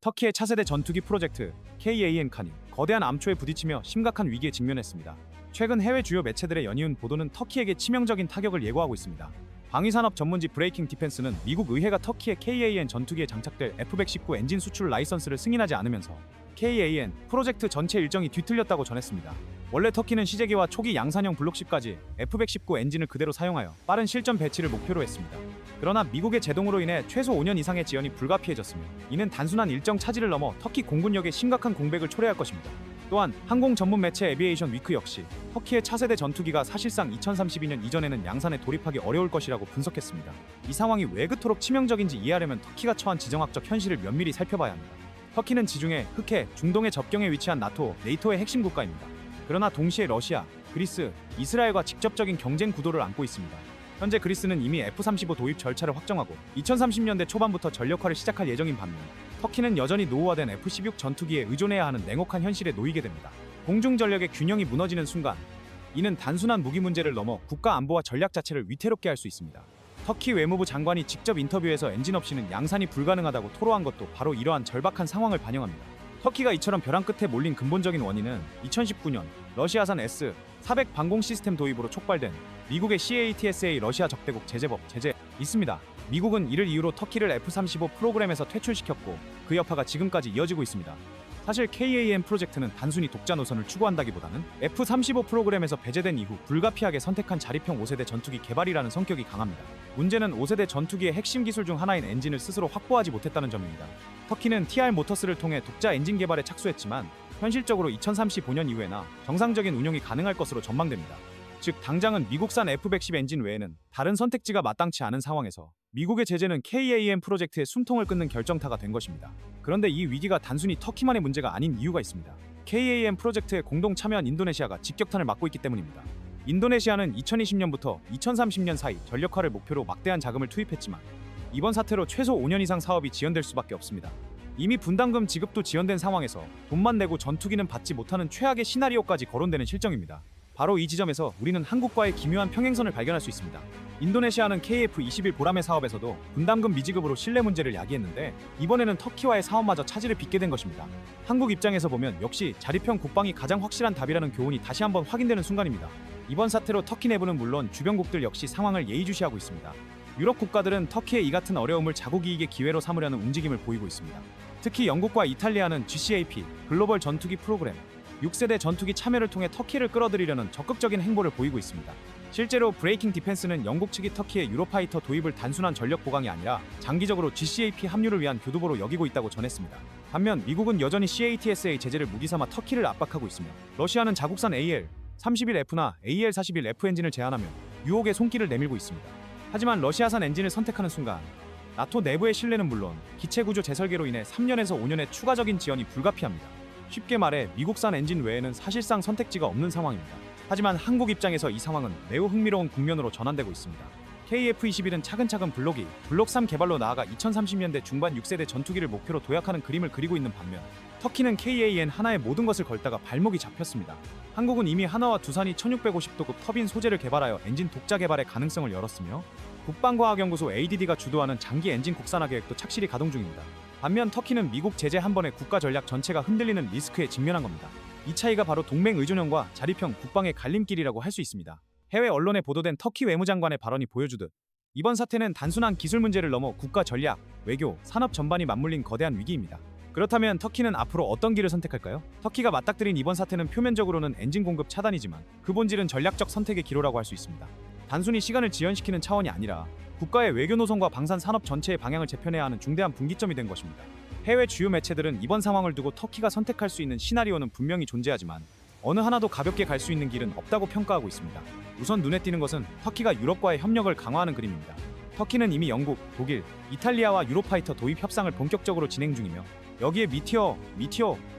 터키의 차세대 전투기 프로젝트 KAN-칸이 거대한 암초에 부딪히며 심각한 위기에 직면했습니다. 최근 해외 주요 매체들의 연이은 보도는 터키에게 치명적인 타격을 예고하고 있습니다. 방위산업 전문지 브레이킹 디펜스는 미국 의회가 터키의 KAN 전투기에 장착될 F-119 엔진 수출 라이선스를 승인하지 않으면서 KAN 프로젝트 전체 일정이 뒤틀렸다고 전했습니다. 원래 터키는 시제기와 초기 양산형 블록10까지 F-119 엔진을 그대로 사용하여 빠른 실전 배치를 목표로 했습니다. 그러나 미국의 제동으로 인해 최소 5년 이상의 지연이 불가피해졌으며 이는 단순한 일정 차질을 넘어 터키 공군력에 심각한 공백을 초래할 것입니다. 또한 항공 전문 매체 에비에이션 위크 역시 터키의 차세대 전투기가 사실상 2032년 이전에는 양산에 돌입하기 어려울 것이라고 분석했습니다. 이 상황이 왜 그토록 치명적인지 이해하려면 터키가 처한 지정학적 현실을 면밀히 살펴봐야 합니다. 터키는 지중해, 흑해, 중동의 접경에 위치한 네이토의 핵심 국가입니다. 그러나 동시에 러시아, 그리스, 이스라엘과 직접적인 경쟁 구도를 안고 있습니다. 현재 그리스는 이미 F-35 도입 절차를 확정하고 2030년대 초반부터 전력화를 시작할 예정인 반면 터키는 여전히 노후화된 F-16 전투기에 의존해야 하는 냉혹한 현실에 놓이게 됩니다. 공중 전력의 균형이 무너지는 순간 이는 단순한 무기 문제를 넘어 국가 안보와 전략 자체를 위태롭게 할 수 있습니다. 터키 외무부 장관이 직접 인터뷰에서 엔진 없이는 양산이 불가능하다고 토로한 것도 바로 이러한 절박한 상황을 반영합니다. 터키가 이처럼 벼랑 끝에 몰린 근본적인 원인은 2019년 러시아산 S-400 방공 시스템 도입으로 촉발된 미국의 CATSA 러시아 적대국 제재법 있습니다. 미국은 이를 이유로 터키를 F-35 프로그램에서 퇴출시켰고 그 여파가 지금까지 이어지고 있습니다. 사실 KAN 프로젝트는 단순히 독자 노선을 추구한다기보다는 F-35 프로그램에서 배제된 이후 불가피하게 선택한 자립형 5세대 전투기 개발이라는 성격이 강합니다. 문제는 5세대 전투기의 핵심 기술 중 하나인 엔진을 스스로 확보하지 못했다는 점입니다. 터키는 TR 모터스를 통해 독자 엔진 개발에 착수했지만 현실적으로 2035년 이후에나 정상적인 운용이 가능할 것으로 전망됩니다. 즉 당장은 미국산 F-110 엔진 외에는 다른 선택지가 마땅치 않은 상황에서 미국의 제재는 KAN 프로젝트의 숨통을 끊는 결정타가 된 것입니다. 그런데 이 위기가 단순히 터키만의 문제가 아닌 이유가 있습니다. KAN 프로젝트에 공동 참여한 인도네시아가 직격탄을 맞고 있기 때문입니다. 인도네시아는 2020년부터 2030년 사이 전력화를 목표로 막대한 자금을 투입했지만 이번 사태로 최소 5년 이상 사업이 지연될 수밖에 없습니다. 이미 분담금 지급도 지연된 상황에서 돈만 내고 전투기는 받지 못하는 최악의 시나리오까지 거론되는 실정입니다. 바로 이 지점에서 우리는 한국과의 기묘한 평행선을 발견할 수 있습니다. 인도네시아는 KF-21 보라매 사업에서도 분담금 미지급으로 신뢰 문제를 야기했는데 이번에는 터키와의 사업마저 차질을 빚게 된 것입니다. 한국 입장에서 보면 역시 자립형 국방이 가장 확실한 답이라는 교훈이 다시 한번 확인되는 순간입니다. 이번 사태로 터키 내부는 물론 주변국들 역시 상황을 예의주시하고 있습니다. 유럽 국가들은 터키의 이 같은 어려움을 자국 이익의 기회로 삼으려는 움직임을 보이고 있습니다. 특히 영국과 이탈리아는 GCAP 글로벌 전투기 프로그램 6세대 전투기 참여를 통해 터키를 끌어들이려는 적극적인 행보를 보이고 있습니다. 실제로 브레이킹 디펜스는 영국 측이 터키의 유로파이터 도입을 단순한 전력 보강이 아니라 장기적으로 GCAP 합류를 위한 교두보로 여기고 있다고 전했습니다. 반면 미국은 여전히 CATSA 제재를 무기삼아 터키를 압박하고 있으며 러시아는 자국산 AL-31F나 AL-41F 엔진을 제한하며 유혹의 손길을 내밀고 있습니다. 하지만 러시아산 엔진을 선택하는 순간 나토 내부의 신뢰는 물론 기체구조 재설계로 인해 3년에서 5년의 추가적인 지연이 불가피합니다. 쉽게 말해 미국산 엔진 외에는 사실상 선택지가 없는 상황입니다. 하지만 한국 입장에서 이 상황은 매우 흥미로운 국면으로 전환되고 있습니다. KF-21은 차근차근 블록 3 개발로 나아가 2030년대 중반 6세대 전투기를 목표로 도약하는 그림을 그리고 있는 반면 터키는 KAN 하나의 모든 것을 걸다가 발목이 잡혔습니다. 한국은 이미 하나와 두산이 1650도급 터빈 소재를 개발하여 엔진 독자 개발의 가능성을 열었으며 국방과학연구소 ADD가 주도하는 장기 엔진 국산화 계획도 착실히 가동 중입니다. 반면 터키는 미국 제재 한 번에 국가 전략 전체가 흔들리는 리스크에 직면한 겁니다. 이 차이가 바로 동맹 의존형과 자립형 국방의 갈림길이라고 할 수 있습니다. 해외 언론에 보도된 터키 외무장관의 발언이 보여주듯 이번 사태는 단순한 기술 문제를 넘어 국가 전략, 외교, 산업 전반이 맞물린 거대한 위기입니다. 그렇다면 터키는 앞으로 어떤 길을 선택할까요? 터키가 맞닥뜨린 이번 사태는 표면적으로는 엔진 공급 차단이지만 그 본질은 전략적 선택의 기로라고 할 수 있습니다. 단순히 시간을 지연시키는 차원이 아니라 국가의 외교 노선과 방산 산업 전체의 방향을 재편해야 하는 중대한 분기점이 된 것입니다. 해외 주요 매체들은 이번 상황을 두고 터키가 선택할 수 있는 시나리오는 분명히 존재하지만 어느 하나도 가볍게 갈 수 있는 길은 없다고 평가하고 있습니다. 우선 눈에 띄는 것은 터키가 유럽과의 협력을 강화하는 그림입니다. 터키는 이미 영국, 독일, 이탈리아와 유로파이터 도입 협상을 본격적으로 진행 중이며 여기에 미티어,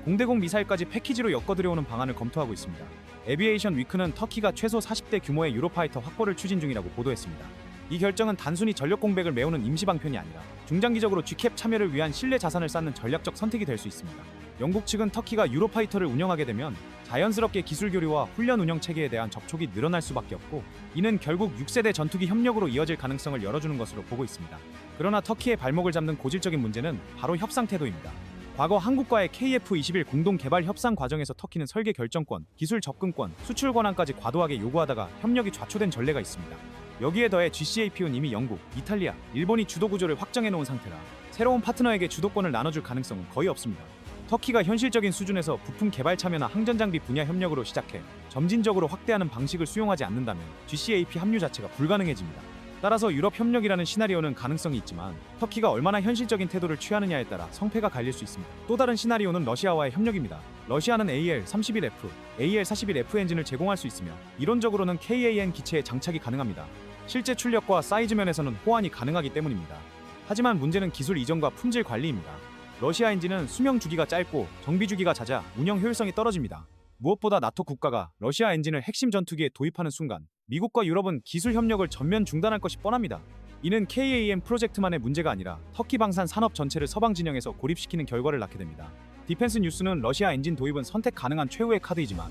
공대공 미사일까지 패키지로 엮어들여오는 방안을 검토하고 있습니다. 에비에이션 위크는 터키가 최소 40대 규모의 유로파이터 확보를 추진 중이라고 보도했습니다. 이 결정은 단순히 전력 공백을 메우는 임시 방편이 아니라 중장기적으로 G캡 참여를 위한 신뢰 자산을 쌓는 전략적 선택이 될 수 있습니다. 영국 측은 터키가 유로파이터를 운영하게 되면 자연스럽게 기술 교류와 훈련 운영 체계에 대한 접촉이 늘어날 수밖에 없고 이는 결국 6세대 전투기 협력으로 이어질 가능성을 열어주는 것으로 보고 있습니다. 그러나 터키의 발목을 잡는 고질적인 문제는 바로 협상 태도입니다. 과거 한국과의 KF-21 공동 개발 협상 과정에서 터키는 설계 결정권, 기술 접근권, 수출 권한까지 과도하게 요구하다가 협력이 좌초된 전례가 있습니다. 여기에 더해 GCAP는 이미 영국, 이탈리아, 일본이 주도 구조를 확정해 놓은 상태라 새로운 파트너에게 주도권을 나눠줄 가능성은 거의 없습니다. 터키가 현실적인 수준에서 부품 개발 참여나 항전장비 분야 협력으로 시작해 점진적으로 확대하는 방식을 수용하지 않는다면 GCAP 합류 자체가 불가능해집니다. 따라서 유럽 협력이라는 시나리오는 가능성이 있지만 터키가 얼마나 현실적인 태도를 취하느냐에 따라 성패가 갈릴 수 있습니다. 또 다른 시나리오는 러시아와의 협력입니다. 러시아는 AL-31F, AL-41F 엔진을 제공할 수 있으며 이론적으로는 KAN 기체에 장착이 가능합니다. 실제 출력과 사이즈 면에서는 호환이 가능하기 때문입니다. 하지만 문제는 기술 이전과 품질 관리입니다. 러시아 엔진은 수명 주기가 짧고 정비 주기가 잦아 운영 효율성이 떨어집니다. 무엇보다 나토 국가가 러시아 엔진을 핵심 전투기에 도입하는 순간 미국과 유럽은 기술 협력을 전면 중단할 것이 뻔합니다. 이는 KAM 프로젝트만의 문제가 아니라 터키 방산 산업 전체를 서방 진영에서 고립시키는 결과를 낳게 됩니다. 디펜스 뉴스는 러시아 엔진 도입은 선택 가능한 최후의 카드이지만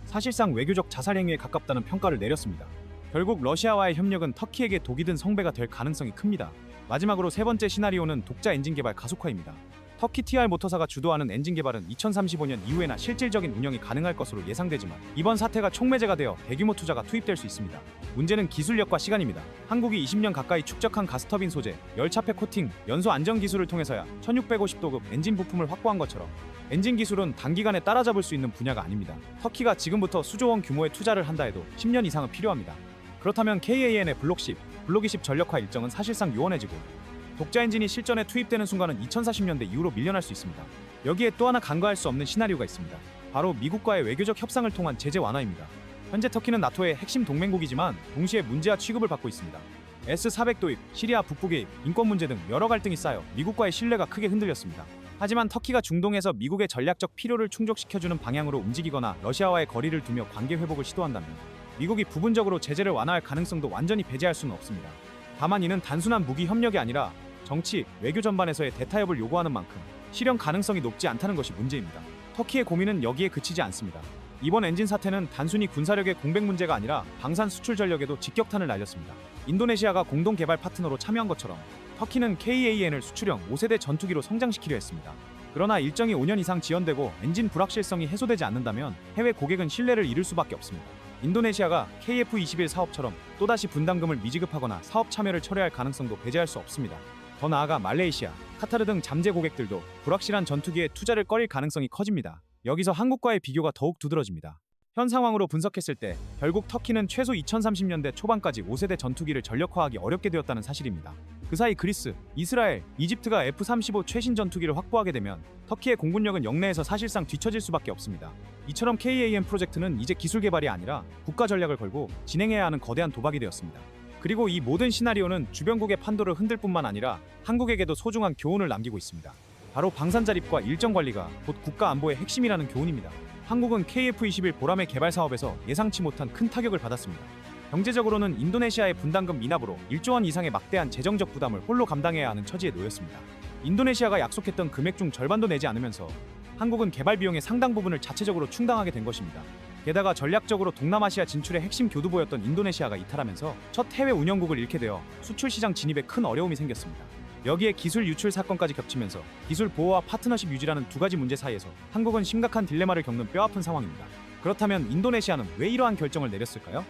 사실상 외교적 자살 행위에 가깝다는 평가를 내렸습니다. 결국 러시아와의 협력은 터키에게 독이 든 성배가 될 가능성이 큽니다. 마지막으로 세 번째 시나리오는 독자 엔진 개발 가속화입니다. 터키 TR 모터사가 주도하는 엔진 개발은 2035년 이후에나 실질적인 운영이 가능할 것으로 예상되지만 이번 사태가 촉매제가 되어 대규모 투자가 투입될 수 있습니다. 문제는 기술력과 시간입니다. 한국이 20년 가까이 축적한 가스터빈 소재, 열차폐 코팅, 연소 안전 기술을 통해서야 1650도급 엔진 부품을 확보한 것처럼 엔진 기술은 단기간에 따라잡을 수 있는 분야가 아닙니다. 터키가 지금부터 수조원 규모의 투자를 한다 해도 10년 이상은 필요합니다. 그렇다면 KAN의 블록10, 블록20 전력화 일정은 사실상 요원해지고 독자 엔진이 실전에 투입되는 순간은 2040년대 이후로 밀려날 수 있습니다. 여기에 또 하나 간과할 수 없는 시나리오가 있습니다. 바로 미국과의 외교적 협상을 통한 제재 완화입니다. 현재 터키는 나토의 핵심 동맹국이지만 동시에 문제와 취급을 받고 있습니다. S-400 도입, 시리아 북부 개입, 인권 문제 등 여러 갈등이 쌓여 미국과의 신뢰가 크게 흔들렸습니다. 하지만 터키가 중동에서 미국의 전략적 필요를 충족시켜주는 방향으로 움직이거나 러시아와의 거리를 두며 관계 회복을 시도한다면 미국이 부분적으로 제재를 완화할 가능성도 완전히 배제할 수는 없습니다. 다만 이는 단순한 무기 협력이 아니라 정치, 외교 전반에서의 대타협을 요구하는 만큼 실현 가능성이 높지 않다는 것이 문제입니다. 터키의 고민은 여기에 그치지 않습니다. 이번 엔진 사태는 단순히 군사력의 공백 문제가 아니라 방산 수출 전력에도 직격탄을 날렸습니다. 인도네시아가 공동 개발 파트너로 참여한 것처럼 터키는 KAN을 수출형 5세대 전투기로 성장시키려 했습니다. 그러나 일정이 5년 이상 지연되고 엔진 불확실성이 해소되지 않는다면 해외 고객은 신뢰를 잃을 수밖에 없습니다. 인도네시아가 KF-21 사업처럼 또다시 분담금을 미지급하거나 사업 참여를 철회할 가능성도 배제할 수 없습니다. 더 나아가 말레이시아, 카타르 등 잠재 고객들도 불확실한 전투기에 투자를 꺼릴 가능성이 커집니다. 여기서 한국과의 비교가 더욱 두드러집니다. 현 상황으로 분석했을 때 결국 터키는 최소 2030년대 초반까지 5세대 전투기를 전력화하기 어렵게 되었다는 사실입니다. 그 사이 그리스, 이스라엘, 이집트가 F-35 최신 전투기를 확보하게 되면 터키의 공군력은 영내에서 사실상 뒤처질 수밖에 없습니다. 이처럼 KAM 프로젝트는 이제 기술 개발이 아니라 국가 전략을 걸고 진행해야 하는 거대한 도박이 되었습니다. 그리고 이 모든 시나리오는 주변국의 판도를 흔들 뿐만 아니라 한국에게도 소중한 교훈을 남기고 있습니다. 바로 방산 자립과 일정 관리가 곧 국가 안보의 핵심이라는 교훈입니다. 한국은 KF-21 보라매 개발 사업에서 예상치 못한 큰 타격을 받았습니다. 경제적으로는 인도네시아의 분담금 미납으로 1조 원 이상의 막대한 재정적 부담을 홀로 감당해야 하는 처지에 놓였습니다. 인도네시아가 약속했던 금액 중 절반도 내지 않으면서 한국은 개발 비용의 상당 부분을 자체적으로 충당하게 된 것입니다. 게다가 전략적으로 동남아시아 진출의 핵심 교두보였던 인도네시아가 이탈하면서 첫 해외 운영국을 잃게 되어 수출 시장 진입에 큰 어려움이 생겼습니다. 여기에 기술 유출 사건까지 겹치면서 기술 보호와 파트너십 유지라는 두 가지 문제 사이에서 한국은 심각한 딜레마를 겪는 뼈아픈 상황입니다. 그렇다면 인도네시아는 왜 이러한 결정을 내렸을까요?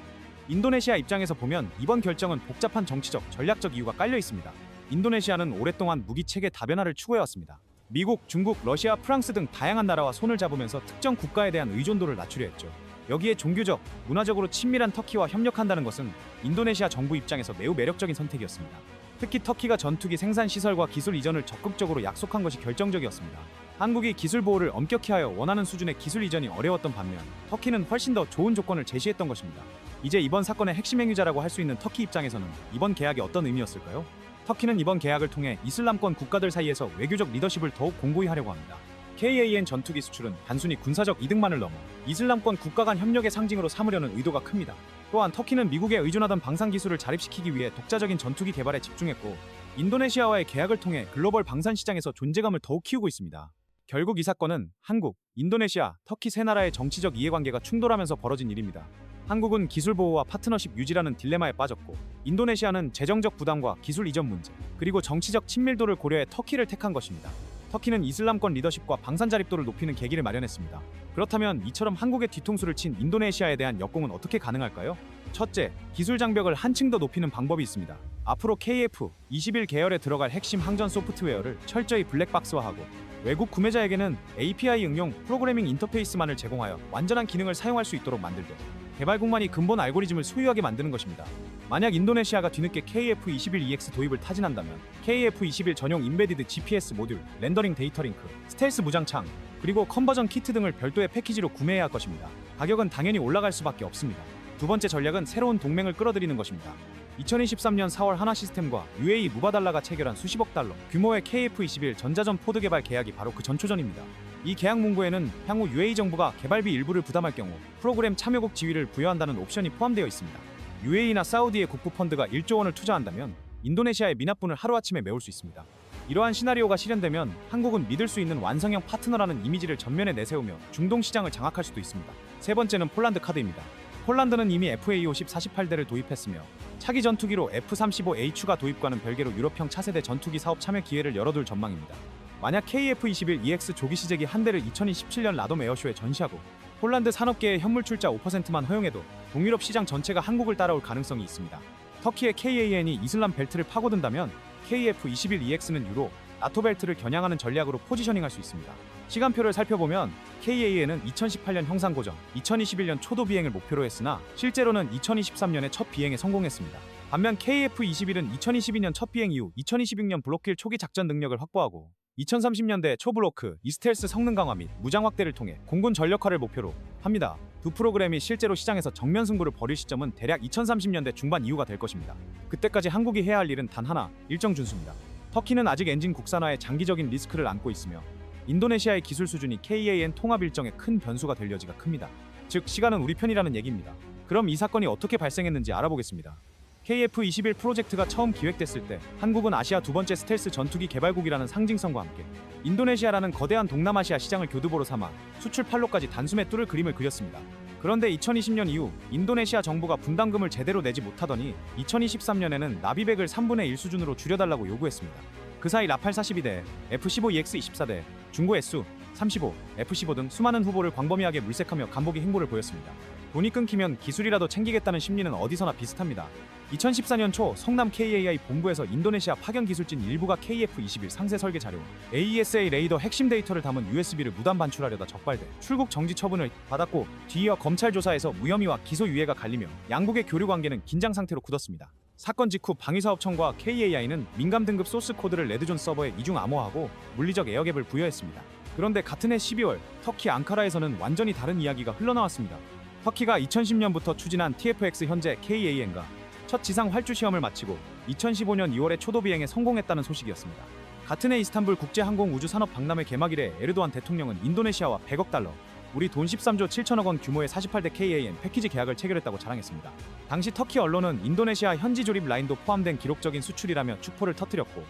인도네시아 입장에서 보면 이번 결정은 복잡한 정치적, 전략적 이유가 깔려 있습니다. 인도네시아는 오랫동안 무기 체계 다변화를 추구해왔습니다. 미국, 중국, 러시아, 프랑스 등 다양한 나라와 손을 잡으면서 특정 국가에 대한 의존도를 낮추려 했죠. 여기에 종교적, 문화적으로 친밀한 터키와 협력한다는 것은 인도네시아 정부 입장에서 매우 매력적인 선택이었습니다. 특히 터키가 전투기 생산 시설과 기술 이전을 적극적으로 약속한 것이 결정적이었습니다. 한국이 기술 보호를 엄격히 하여 원하는 수준의 기술 이전이 어려웠던 반면 터키는 훨씬 더 좋은 조건을 제시했던 것입니다. 이제 이번 사건의 핵심 행위자라고 할 수 있는 터키 입장에서는 이번 계약이 어떤 의미였을까요? 터키는 이번 계약을 통해 이슬람권 국가들 사이에서 외교적 리더십을 더욱 공고히 하려고 합니다. KAN 전투기 수출은 단순히 군사적 이득만을 넘어 이슬람권 국가 간 협력의 상징으로 삼으려는 의도가 큽니다. 또한 터키는 미국에 의존하던 방산 기술을 자립시키기 위해 독자적인 전투기 개발에 집중했고 인도네시아와의 계약을 통해 글로벌 방산 시장에서 존재감을 더욱 키우고 있습니다. 결국 이 사건은 한국, 인도네시아, 터키 세 나라의 정치적 이해관계가 충돌하면서 벌어진 일입니다. 한국은 기술 보호와 파트너십 유지라는 딜레마에 빠졌고 인도네시아는 재정적 부담과 기술 이전 문제, 그리고 정치적 친밀도를 고려해 터키를 택한 것입니다. 터키는 이슬람권 리더십과 방산 자립도를 높이는 계기를 마련했습니다. 그렇다면 이처럼 한국의 뒤통수를 친 인도네시아에 대한 역공은 어떻게 가능할까요? 첫째, 기술 장벽을 한층 더 높이는 방법이 있습니다. 앞으로 KF-21 계열에 들어갈 핵심 항전 소프트웨어를 철저히 블랙박스화하고 외국 구매자에게는 API 응용 프로그래밍 인터페이스만을 제공하여 완전한 기능을 사용할 수 있도록 만들되 개발국만이 근본 알고리즘을 소유하게 만드는 것입니다. 만약 인도네시아가 뒤늦게 KF-21EX 도입을 타진한다면 KF-21 전용 인베디드 GPS 모듈, 렌더링 데이터 링크, 스텔스 무장창, 그리고 컨버전 키트 등을 별도의 패키지로 구매해야 할 것입니다. 가격은 당연히 올라갈 수밖에 없습니다. 두 번째 전략은 새로운 동맹을 끌어들이는 것입니다. 2023년 4월 하나시스템과 UAE 무바달라가 체결한 수십억 달러 규모의 KF-21 전자전 포드 개발 계약이 바로 그 전초전입니다. 이 계약 문구에는 향후 UAE 정부가 개발비 일부를 부담할 경우 프로그램 참여국 지위를 부여한다는 옵션이 포함되어 있습니다. UAE나 사우디의 국부 펀드가 1조 원을 투자한다면 인도네시아의 미납분을 하루아침에 메울 수 있습니다. 이러한 시나리오가 실현되면 한국은 믿을 수 있는 완성형 파트너라는 이미지를 전면에 내세우며 중동 시장을 장악할 수도 있습니다. 세 번째는 폴란드 카드입니다. 폴란드는 이미 FA-50 48대를 도입했으며 차기 전투기로 F-35H가 도입과는 별개로 유럽형 차세대 전투기 사업 참여 기회를 열어둘 전망입니다. 만약 KF-21EX 조기 시제기 한 대를 2027년 라돔 에어쇼에 전시하고 폴란드 산업계의 현물 출자 5%만 허용해도 동유럽 시장 전체가 한국을 따라올 가능성이 있습니다. 터키의 KAN이 이슬람 벨트를 파고든다면 KF-21EX는 유로, 나토 벨트를 겨냥하는 전략으로 포지셔닝할 수 있습니다. 시간표를 살펴보면 KAN은 2018년 형상 고정, 2021년 초도 비행을 목표로 했으나 실제로는 2023년에 첫 비행에 성공했습니다. 반면 KF-21은 2022년 첫 비행 이후 2026년 블록킬 초기 작전 능력을 확보하고 2030년대 초블로크, 이스텔스 성능 강화 및 무장 확대를 통해 공군 전력화를 목표로 합니다. 두 프로그램이 실제로 시장에서 정면 승부를 벌일 시점은 대략 2030년대 중반 이후가 될 것입니다. 그때까지 한국이 해야 할 일은 단 하나, 일정 준수입니다. 터키는 아직 엔진 국산화에 장기적인 리스크를 안고 있으며 인도네시아의 기술 수준이 KAN 통합 일정에 큰 변수가 될 여지가 큽니다. 즉 시간은 우리 편이라는 얘기입니다. 그럼 이 사건이 어떻게 발생했는지 알아보겠습니다. KF-21 프로젝트가 처음 기획됐을 때 한국은 아시아 두 번째 스텔스 전투기 개발국이라는 상징성과 함께 인도네시아라는 거대한 동남아시아 시장을 교두보로 삼아 수출 판로까지 단숨에 뚫을 그림을 그렸습니다. 그런데 2020년 이후 인도네시아 정부가 분담금을 제대로 내지 못하더니 2023년에는 나비백을 3분의 1 수준으로 줄여달라고 요구했습니다. 그 사이 라팔 42대, F-15EX 24대, 중고 SU-35, F-15 등 수많은 후보를 광범위하게 물색하며 간보기 행보를 보였습니다. 돈이 끊기면 기술이라도 챙기겠다는 심리는 어디서나 비슷합니다. 2014년 초 성남 KAI 본부에서 인도네시아 파견 기술진 일부가 KF-21 상세 설계 자료, AESA 레이더 핵심 데이터를 담은 USB를 무단 반출하려다 적발돼 출국 정지 처분을 받았고 뒤이어 검찰 조사에서 무혐의와 기소 유예가 갈리며 양국의 교류 관계는 긴장 상태로 굳었습니다. 사건 직후 방위사업청과 KAI는 민감 등급 소스 코드를 레드존 서버에 이중 암호화하고 물리적 에어갭을 부여했습니다. 그런데 같은 해 12월 터키 앙카라에서는 완전히 다른 이야기가 흘러나왔습니다. 터키가 2010년부터 추진한 TFX 현재 KAN과 첫 지상 활주 시험을 마치고 2015년 2월에 초도 비행에 성공했다는 소식이었습니다. 같은 해 이스탄불 국제항공우주산업 박람회 개막일에 에르도안 대통령은 인도네시아와 100억 달러, 우리 돈 13조 7천억 원 규모의 48대 KAN 패키지 계약을 체결했다고 자랑했습니다. 당시 터키 언론은 인도네시아 현지 조립 라인도 포함된 기록적인 수출이라며 축포를 터뜨렸고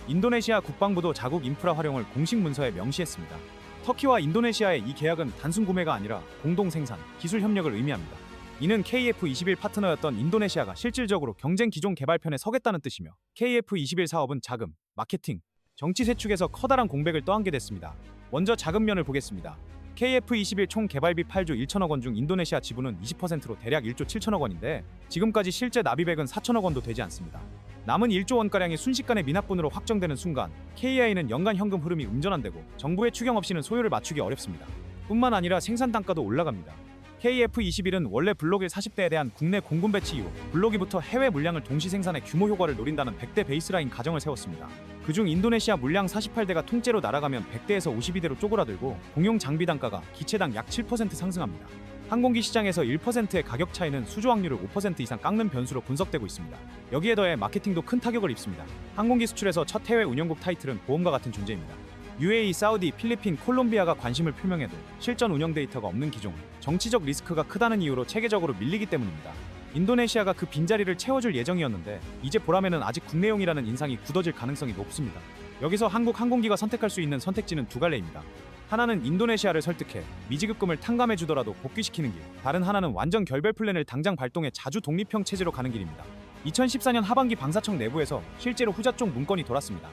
인도네시아 국방부도 자국 인프라 활용을 공식 문서에 명시했습니다. 터키와 인도네시아의 이 계약은 단순 구매가 아니라 공동 생산, 기술 협력을 의미합니다. 이는 KF-21 파트너였던 인도네시아가 실질적으로 경쟁 기종 개발편에 서겠다는 뜻이며 KF-21 사업은 자금, 마케팅, 정치 세축에서 커다란 공백을 떠안게 됐습니다. 먼저 자금 면을 보겠습니다. KF-21 총 개발비 8조 1천억 원 중 인도네시아 지분은 20%로 대략 1조 7천억 원인데 지금까지 실제 납입액은 4천억 원도 되지 않습니다. 남은 1조 원가량이 순식간에 미납분으로 확정되는 순간 KI는 연간 현금 흐름이 음전환되고 정부의 추경 없이는 소요를 맞추기 어렵습니다. 뿐만 아니라 생산 단가도 올라갑니다. KF-21은 원래 블록 1 40대에 대한 국내 공군 배치 이후 블록 2부터 해외 물량을 동시 생산해 규모 효과를 노린다는 100대 베이스라인 가정을 세웠습니다. 그중 인도네시아 물량 48대가 통째로 날아가면 100대에서 52대로 쪼그라들고 공용 장비 단가가 기체당 약 7% 상승합니다. 항공기 시장에서 1%의 가격 차이는 수주 확률을 5% 이상 깎는 변수로 분석되고 있습니다. 여기에 더해 마케팅도 큰 타격을 입습니다. 항공기 수출에서 첫 해외 운영국 타이틀은 보험과 같은 존재입니다. UAE, 사우디, 필리핀, 콜롬비아가 관심을 표명해도 실전 운영 데이터가 없는 기종, 정치적 리스크가 크다는 이유로 체계적으로 밀리기 때문입니다. 인도네시아가 그 빈자리를 채워줄 예정이었는데 이제 보람에는 아직 국내용이라는 인상이 굳어질 가능성이 높습니다. 여기서 한국 항공기가 선택할 수 있는 선택지는 두 갈래입니다. 하나는 인도네시아를 설득해 미지급금을 탕감해주더라도 복귀시키는 길, 다른 하나는 완전 결별 플랜을 당장 발동해 자주 독립형 체제로 가는 길입니다. 2014년 하반기 방사청 내부에서 실제로 후자 쪽 문건이 돌았습니다.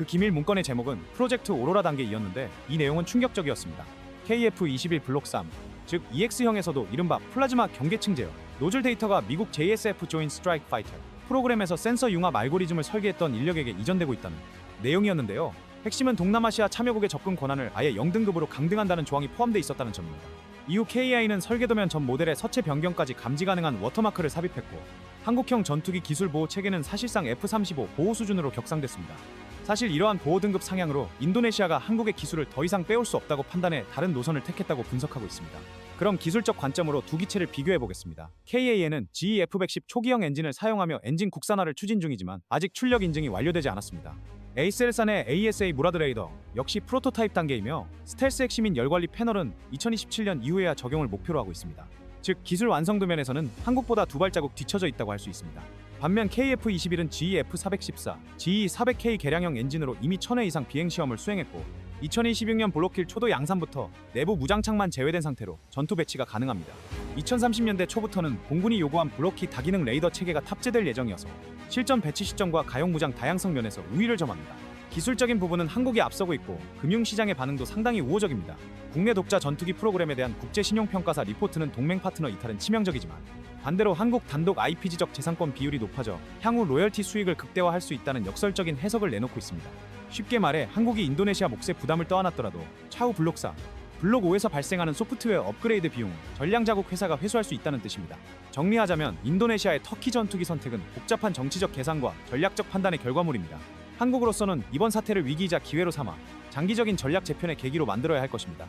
그 기밀 문건의 제목은 프로젝트 오로라 단계이었는데 이 내용은 충격적이었습니다. KF-21 블록 3, 즉 EX형에서도 이른바 플라즈마 경계층 제어, 노즐 데이터가 미국 JSF 조인트 스트라이크 파이터 프로그램에서 센서 융합 알고리즘을 설계했던 인력에게 이전되고 있다는 내용이었는데요. 핵심은 동남아시아 참여국의 접근 권한을 아예 0등급으로 강등한다는 조항이 포함되어 있었다는 점입니다. 이후 KAI는 설계도면 전 모델의 서체 변경까지 감지 가능한 워터마크를 삽입했고 한국형 전투기 기술 보호 체계는 사실상 F-35 보호 수준으로 격상됐습니다. 사실 이러한 보호 등급 상향으로 인도네시아가 한국의 기술을 더 이상 빼올 수 없다고 판단해 다른 노선을 택했다고 분석하고 있습니다. 그럼 기술적 관점으로 두 기체를 비교해 보겠습니다. KAN은 GE-F-110 초기형 엔진을 사용하며 엔진 국산화를 추진 중이지만 아직 출력 인증이 완료되지 않았습니다. 에이셀산의 ASA 무라드 레이더 역시 프로토타입 단계이며 스텔스 핵심인 열관리 패널은 2027년 이후에야 적용을 목표로 하고 있습니다. 즉 기술 완성도 면에서는 한국보다 두 발자국 뒤처져 있다고 할 수 있습니다. 반면 KF-21은 GE-F-414, GE-400K 개량형 엔진으로 이미 1000회 이상 비행시험을 수행했고 2026년 블록킬 초도 양산부터 내부 무장창만 제외된 상태로 전투 배치가 가능합니다. 2030년대 초부터는 공군이 요구한 블록키 다기능 레이더 체계가 탑재될 예정이어서 실전 배치 시점과 가용 무장 다양성 면에서 우위를 점합니다. 기술적인 부분은 한국이 앞서고 있고 금융시장의 반응도 상당히 우호적입니다. 국내 독자 전투기 프로그램에 대한 국제신용평가사 리포트는 동맹 파트너 이탈은 치명적이지만 반대로 한국 단독 IP지적 재산권 비율이 높아져 향후 로열티 수익을 극대화할 수 있다는 역설적인 해석을 내놓고 있습니다. 쉽게 말해 한국이 인도네시아 몫의 부담을 떠안았더라도 차후 블록 4, 블록 5에서 발생하는 소프트웨어 업그레이드 비용을 전량 자국 회사가 회수할 수 있다는 뜻입니다. 정리하자면 인도네시아의 터키 전투기 선택은 복잡한 정치적 계산과 전략적 판단의 결과물입니다. 한국으로서는 이번 사태를 위기이자 기회로 삼아 장기적인 전략 재편의 계기로 만들어야 할 것입니다.